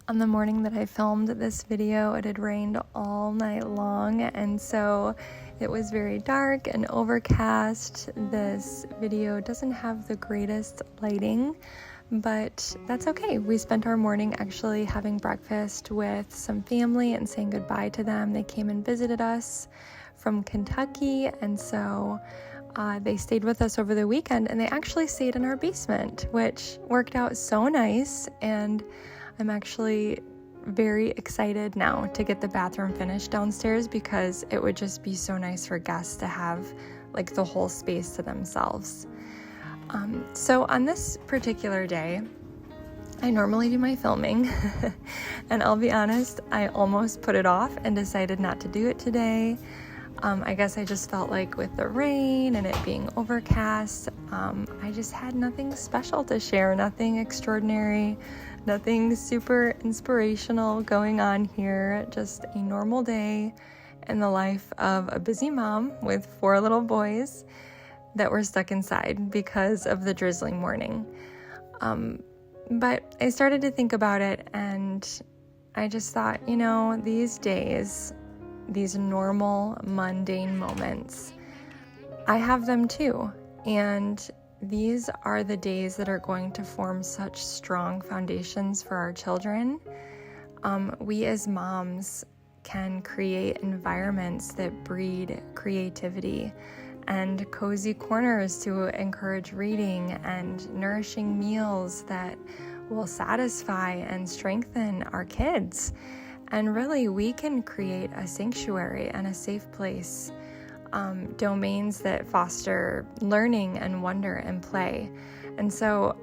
On the morning that I filmed this video, it had rained all night long, and so it was very dark and overcast. This video doesn't have the greatest lighting, but that's okay. We spent our morning actually having breakfast with some family and saying goodbye to them. They came and visited us from Kentucky, and so they stayed with us over the weekend, and they actually stayed in our basement, which worked out so nice. And I'm actually very excited now to get the bathroom finished downstairs, because it would just be so nice for guests to have like the whole space to themselves. So on this particular day, I normally do my filming and I'll be honest, I almost put it off and decided not to do it today. I guess I just felt like with the rain and it being overcast, I just had nothing special to share, nothing extraordinary, nothing super inspirational going on here, just a normal day in the life of a busy mom with 4 little boys that were stuck inside because of the drizzling morning. But I started to think about it, and I just thought, these days, these normal, mundane moments, I have them too. And these are the days that are going to form such strong foundations for our children. We as moms can create environments that breed creativity and cozy corners to encourage reading and nourishing meals that will satisfy and strengthen our kids. And really, we can create a sanctuary and a safe place, domains that foster learning and wonder and play. And so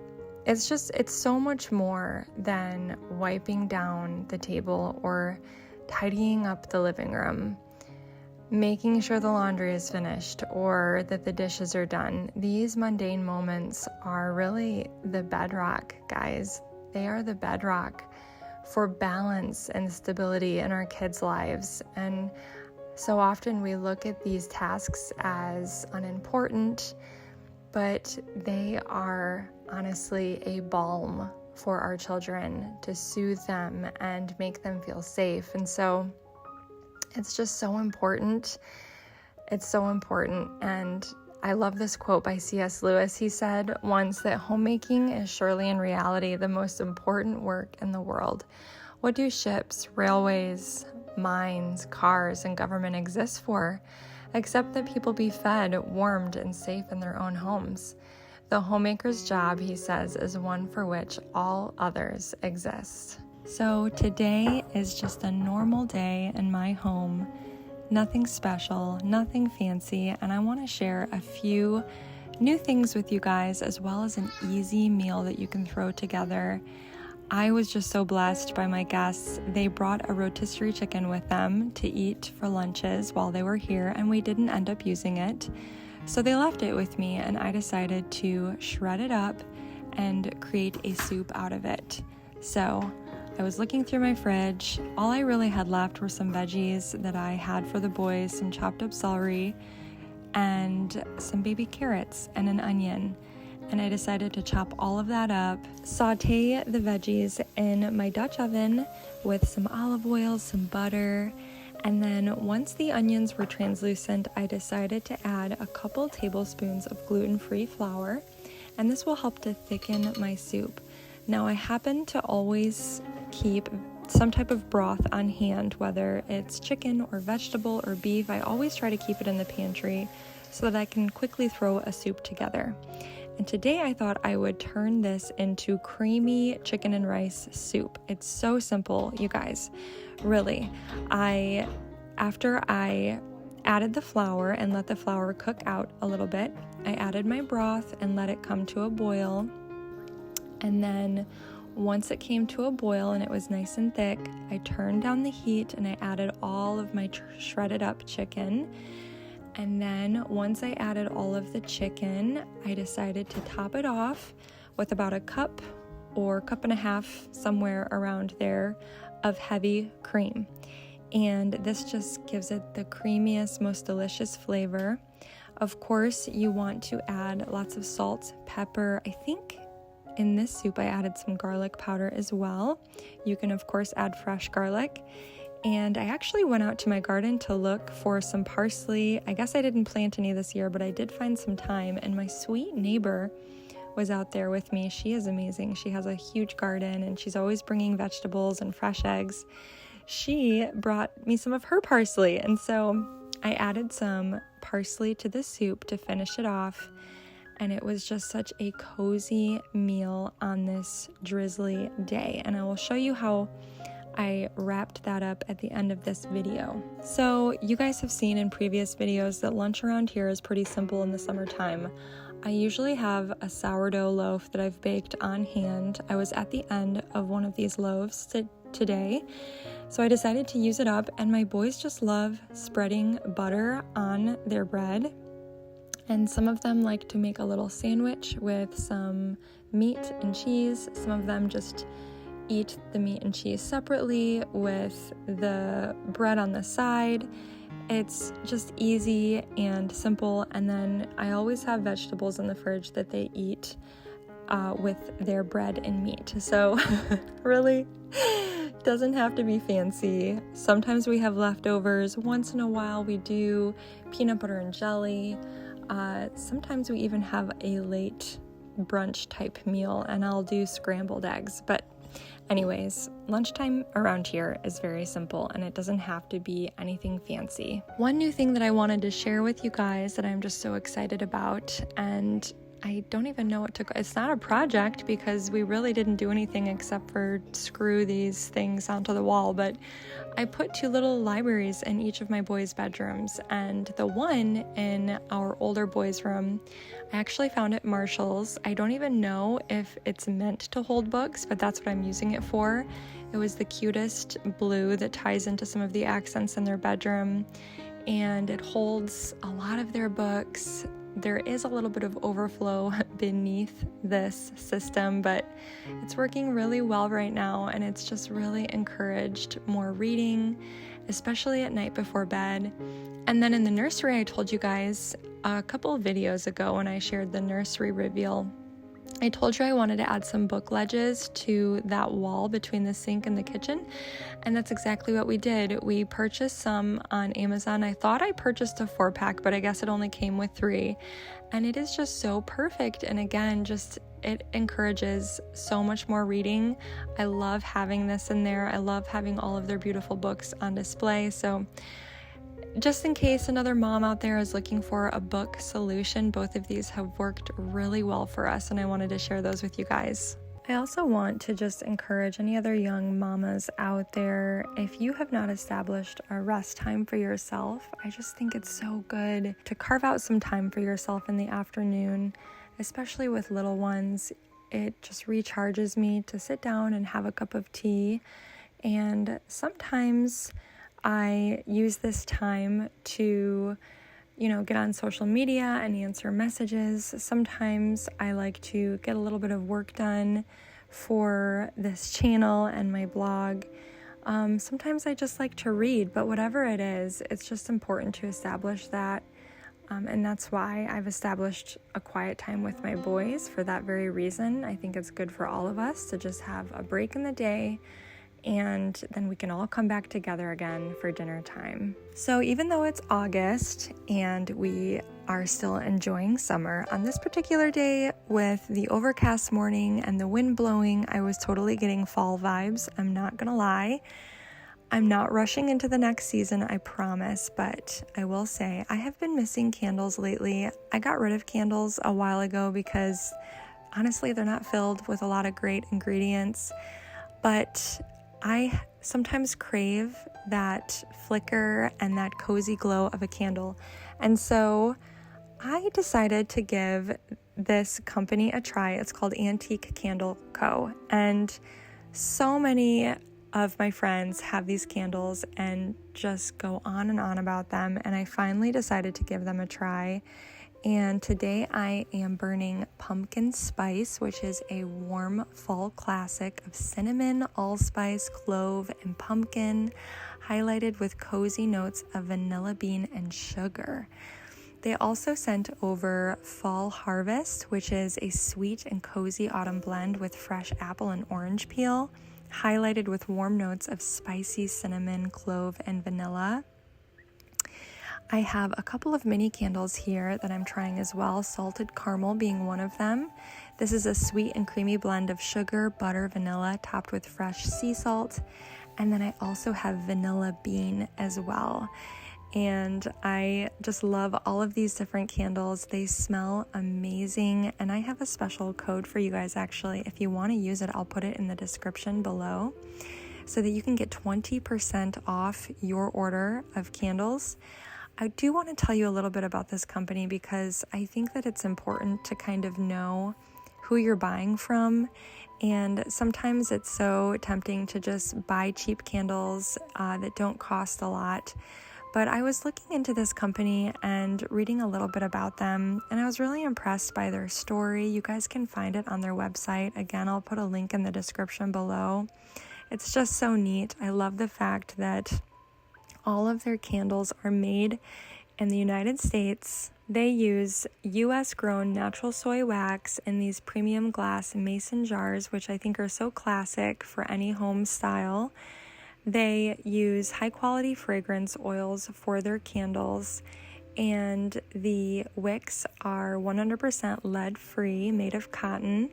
it's so much more than wiping down the table or tidying up the living room, making sure the laundry is finished or that the dishes are done. These mundane moments are really the bedrock, guys. They are the bedrock for balance and stability in our kids' lives. And so often we look at these tasks as unimportant, but they are honestly a balm for our children to soothe them and make them feel safe. And so it's just so important. It's so important. And I love this quote by C.S. Lewis. He said once that homemaking is surely in reality the most important work in the world. What do ships, railways, mines, cars, and government exist for, except that people be fed, warmed, and safe in their own homes? The homemaker's job, he says, is one for which all others exist. So today is just a normal day in my home. Nothing special, nothing fancy, and I want to share a few new things with you guys, as well as an easy meal that you can throw together. I was just so blessed by my guests. They brought a rotisserie chicken with them to eat for lunches while they were here, and we didn't end up using it. So they left it with me, and I decided to shred it up and create a soup out of it. So I was looking through my fridge. All I really had left were some veggies that I had for the boys, some chopped up celery, and some baby carrots and an onion. And I decided to chop all of that up, saute the veggies in my Dutch oven with some olive oil, some butter, and then once the onions were translucent, I decided to add a couple tablespoons of gluten-free flour, and this will help to thicken my soup. Now, I happen to always keep some type of broth on hand, whether it's chicken or vegetable or beef. I always try to keep it in the pantry so that I can quickly throw a soup together. And today I thought I would turn this into creamy chicken and rice soup. It's so simple, you guys. Really. After I added the flour and let the flour cook out a little bit, I added my broth and let it come to a boil. And then once it came to a boil and it was nice and thick, I turned down the heat and I added all of my shredded up chicken. And then once I added all of the chicken, I decided to top it off with about a cup or cup and a half, somewhere around there, of heavy cream. And this just gives it the creamiest, most delicious flavor. Of course, you want to add lots of salt, pepper. I think in this soup, I added some garlic powder as well. You can, of course, add fresh garlic. And I actually went out to my garden to look for some parsley. I guess I didn't plant any this year, but I did find some thyme. And my sweet neighbor was out there with me. She is amazing. She has a huge garden and she's always bringing vegetables and fresh eggs. She brought me some of her parsley. And so I added some parsley to the soup to finish it off. And it was just such a cozy meal on this drizzly day. And I will show you how I wrapped that up at the end of this video. So you guys have seen in previous videos that lunch around here is pretty simple in the summertime. I usually have a sourdough loaf that I've baked on hand. I was at the end of one of these loaves today, so I decided to use it up, and my boys just love spreading butter on their bread. And some of them like to make a little sandwich with some meat and cheese. Some of them just eat the meat and cheese separately with the bread on the side. It's just easy and simple. And then I always have vegetables in the fridge that they eat with their bread and meat. So really doesn't have to be fancy. Sometimes we have leftovers. Once in a while we do peanut butter and jelly. Sometimes we even have a late brunch type meal, and I'll do scrambled eggs. But anyways, lunchtime around here is very simple, and it doesn't have to be anything fancy. One new thing that I wanted to share with you guys that I'm just so excited about, and I don't even know it's not a project because we really didn't do anything except for screw these things onto the wall, but I put 2 little libraries in each of my boys' bedrooms, and the one in our older boys' room, I actually found at Marshall's. I don't even know if it's meant to hold books, but that's what I'm using it for. It was the cutest blue that ties into some of the accents in their bedroom, and it holds a lot of their books. There is a little bit of overflow beneath this system, but it's working really well right now, and it's just really encouraged more reading, especially at night before bed. And then in the nursery, I told you guys a couple of videos ago when I shared the nursery reveal, I told you I wanted to add some book ledges to that wall between the sink and the kitchen, and that's exactly what we did. We purchased some on Amazon. I thought I purchased a 4-pack, but I guess it only came with 3, and it is just so perfect. And again, just it encourages so much more reading. I love having this in there. I love having all of their beautiful books on display. So just in case another mom out there is looking for a book solution, both of these have worked really well for us, and I wanted to share those with you guys. I also want to just encourage any other young mamas out there, if you have not established a rest time for yourself, I just think it's so good to carve out some time for yourself in the afternoon, especially with little ones. It just recharges me to sit down and have a cup of tea, and sometimes I use this time to, get on social media and answer messages. Sometimes I like to get a little bit of work done for this channel and my blog. Sometimes I just like to read, but whatever it is, it's just important to establish that. And that's why I've established a quiet time with my boys for that very reason. I think it's good for all of us to just have a break in the day, and then we can all come back together again for dinner time. So even though it's August and we are still enjoying summer, on this particular day with the overcast morning and the wind blowing, I was totally getting fall vibes. I'm not gonna lie. I'm not rushing into the next season, I promise, but I will say I have been missing candles lately. I got rid of candles a while ago because honestly, they're not filled with a lot of great ingredients, but I sometimes crave that flicker and that cozy glow of a candle. And so I decided to give this company a try. It's called Antique Candle Co. And so many of my friends have these candles and just go on and on about them. And I finally decided to give them a try. And today I am burning pumpkin spice, which is a warm fall classic of cinnamon, allspice, clove, and pumpkin, highlighted with cozy notes of vanilla bean and sugar. They also sent over Fall Harvest, which is a sweet and cozy autumn blend with fresh apple and orange peel, highlighted with warm notes of spicy cinnamon, clove, and vanilla. I have a couple of mini candles here that I'm trying as well, salted caramel being one of them. This is a sweet and creamy blend of sugar, butter, vanilla, topped with fresh sea salt. And then I also have vanilla bean as well. And I just love all of these different candles. They smell amazing. And I have a special code for you guys actually. If you want to use it, I'll put it in the description below so that you can get 20% off your order of candles. I do want to tell you a little bit about this company because I think that it's important to kind of know who you're buying from. And sometimes it's so tempting to just buy cheap candles that don't cost a lot. But I was looking into this company and reading a little bit about them, and I was really impressed by their story. You guys can find it on their website. Again, I'll put a link in the description below. It's just so neat. I love the fact that all of their candles are made in the United States. They use US grown natural soy wax in these premium glass mason jars, which I think are so classic for any home style. They use high quality fragrance oils for their candles, and the wicks are 100% lead free, made of cotton.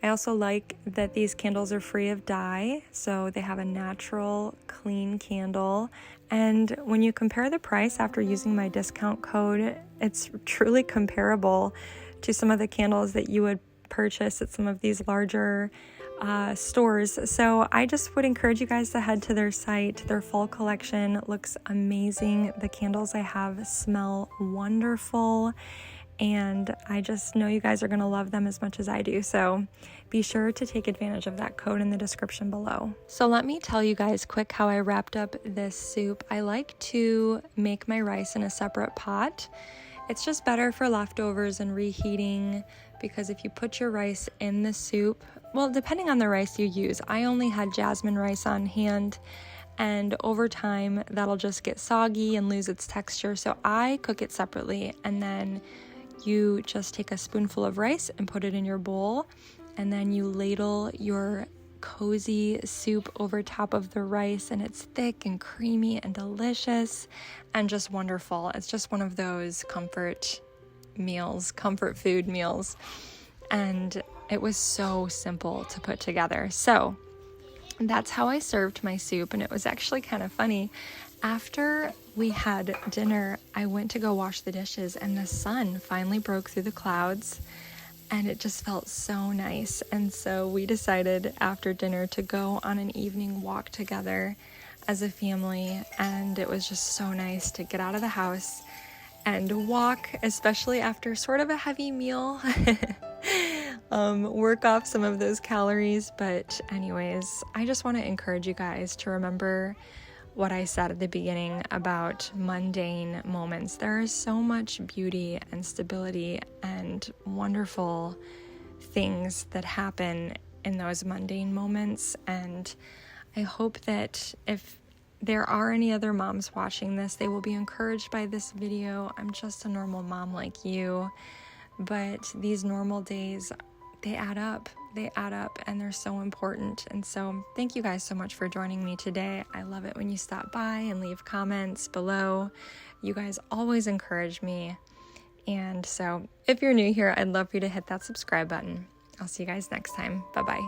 I also like that these candles are free of dye, so they have a natural, clean candle. And when you compare the price after using my discount code, it's truly comparable to some of the candles that you would purchase at some of these larger stores. So I just would encourage you guys to head to their site. Their fall collection looks amazing. The candles I have smell wonderful, and I just know you guys are going to love them as much as I do. So be sure to take advantage of that code in the description below. So let me tell you guys quick how I wrapped up this soup. I like to make my rice in a separate pot. It's just better for leftovers and reheating, because if you put your rice in the soup, well, depending on the rice you use, I only had jasmine rice on hand, and over time that'll just get soggy and lose its texture. So I cook it separately, and then you just take a spoonful of rice and put it in your bowl, and then you ladle your cozy soup over top of the rice, and it's thick and creamy and delicious and just wonderful. It's just one of those comfort food meals, and it was so simple to put together. So that's how I served my soup, and it was actually kind of funny. After we had dinner, I went to go wash the dishes, and the sun finally broke through the clouds, and it just felt so nice. And so we decided after dinner to go on an evening walk together as a family, and it was just so nice to get out of the house and walk, especially after sort of a heavy meal. Work off some of those calories. But anyways, I just want to encourage you guys to remember what I said at the beginning about mundane moments. There is so much beauty and stability and wonderful things that happen in those mundane moments. And I hope that if there are any other moms watching this, they will be encouraged by this video. I'm just a normal mom like you, but these normal days, they add up, and they're so important. And so thank you guys so much for joining me today. I love it when you stop by and leave comments below. You guys always encourage me. And so if you're new here, I'd love for you to hit that subscribe button. I'll see you guys next time. Bye-bye.